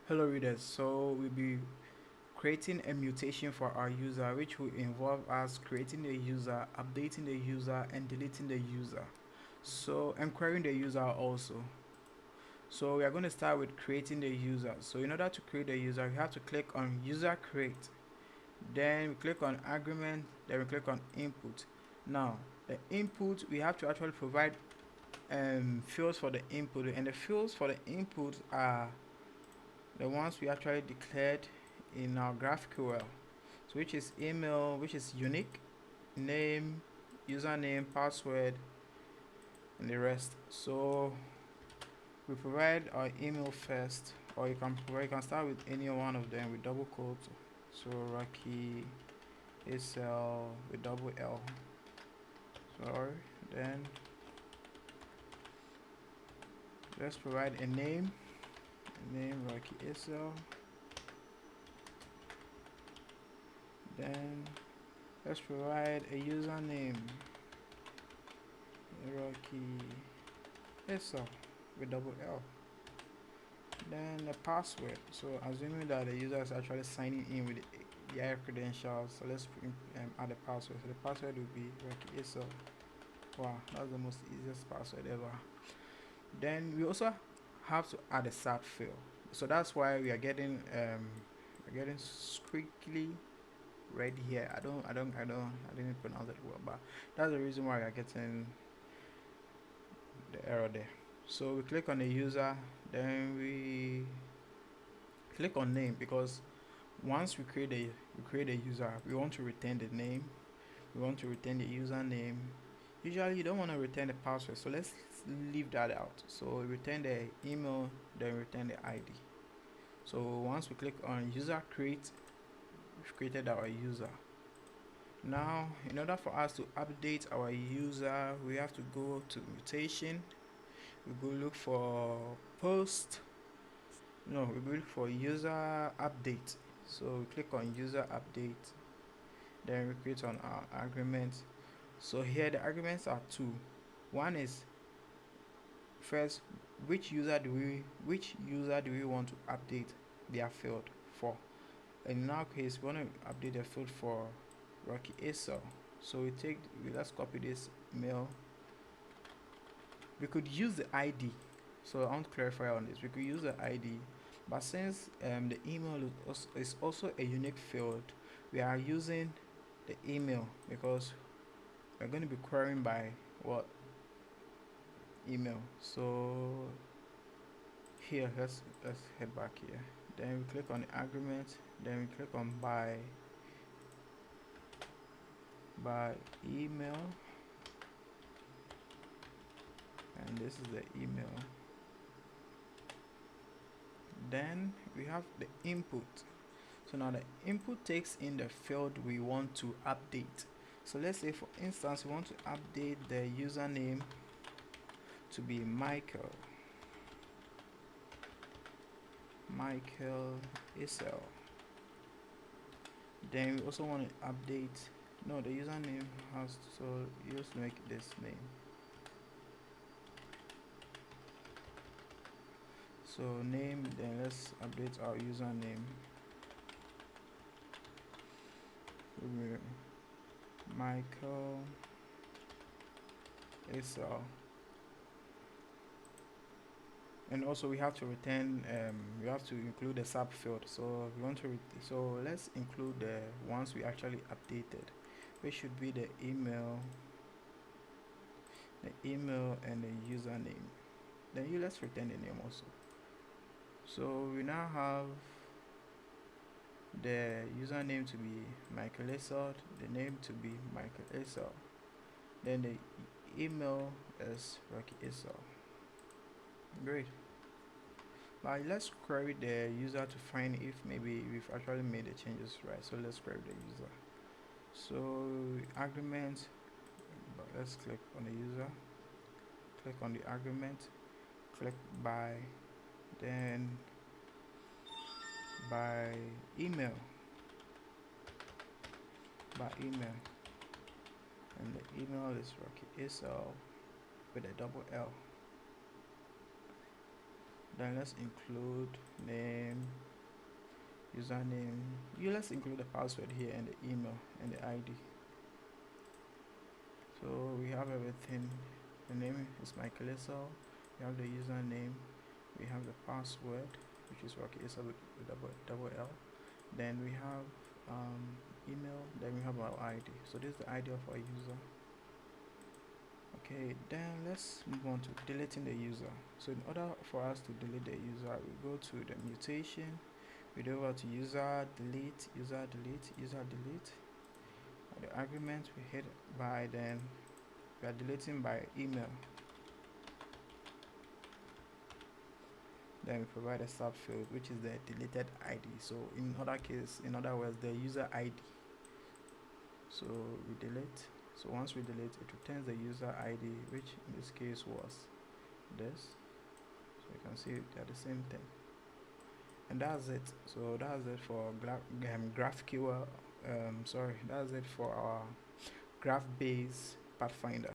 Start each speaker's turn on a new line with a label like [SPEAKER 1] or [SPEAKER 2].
[SPEAKER 1] Hello readers, so we'll be creating a mutation for our user which will involve us creating the user, updating the user and deleting the user. So and querying the user also. So we are going to start with creating the user. So in order to create the user, we have to click on user create. Then we click on agreement, then we click on input. Now the input we have to actually provide fields for the input, and the fields for the input are the ones we actually declared in our GraphQL. So which is email, which is unique, name, username, password, and the rest. So we provide our email first, or you can start with any one of them with double quotes. So Rocky ASL with double L. Sorry. Then let's provide a name. Name Rocky ASL. Then let's provide a username. Rocky ASL with double L. Then the password. So assuming that the user is actually signing in with their credentials, so let's add the password. So the password will be Rocky ASL. Wow, that's the most easiest password ever. Then we also have to add a sat field. So that's why we are getting squiggly red here. I didn't pronounce it well, but that's the reason why we are getting the error there. So we click on the user, then we click on name, because once we create a user, we want to retain the name, we want to retain the username. Usually you don't want to retain the password, so let's leave that out. So we retain the email, then return the ID. So once we click on user create, we've created our user. Now in order for us to update our user, we have to go to mutation. We go look for post. No, we go look for user update. So we click on user update, then we create on our agreement. So here the arguments are two. One is first, which user do we want to update their field for. In our case, we want to update the field for Rocky ASL. So let's copy this mail. We could use the ID. So I want to clarify on this. We could use the ID, but since the email is also a unique field, we are using the email because we're going to be querying by what email. So here, let's head back here. Then we click on the agreement. Then we click on by email, and this is the email. Then we have the input. So now the input takes in the field we want to update. So let's say for instance we want to update the username to be Michael ASL. Then we also want to update, no, the username has to, so you just make this name. So name, then let's update our username. Michael ASL. And also we have to return, we have to include the sub field. So we want to so let's include the ones we actually updated, which should be the email and the username. Then let's return the name also. So we now have the username to be Michael ASL, the name to be Michael ASL, then the email is Rocky ASL. Great. Now let's query the user to find if maybe we've actually made the changes right. So let's query the user. So agreement, but let's click on the user, click on the agreement, click by, then by email, and the email is Rocky ASL with a double L. Then let's include name, username. Let's include the password here and the email and the ID. So we have everything. The name is Michael Esau. We have the username. We have the password, which is Rocky Esau with double L. Then we have email. Then we have our ID. So this is the ID of our user. Okay, then let's move on to deleting the user. So in order for us to delete the user, we go to the mutation. We go over to user delete, user delete, user delete. The argument we hit by, then we are deleting by email. Then we provide a subfield, which is the deleted ID. So in other words, the user ID. So we delete. So once we delete, it returns the user ID, which in this case was this. So you can see they're the same thing. And that's it. So that's it for GraphQL. That's it for our Graph-based Pathfinder.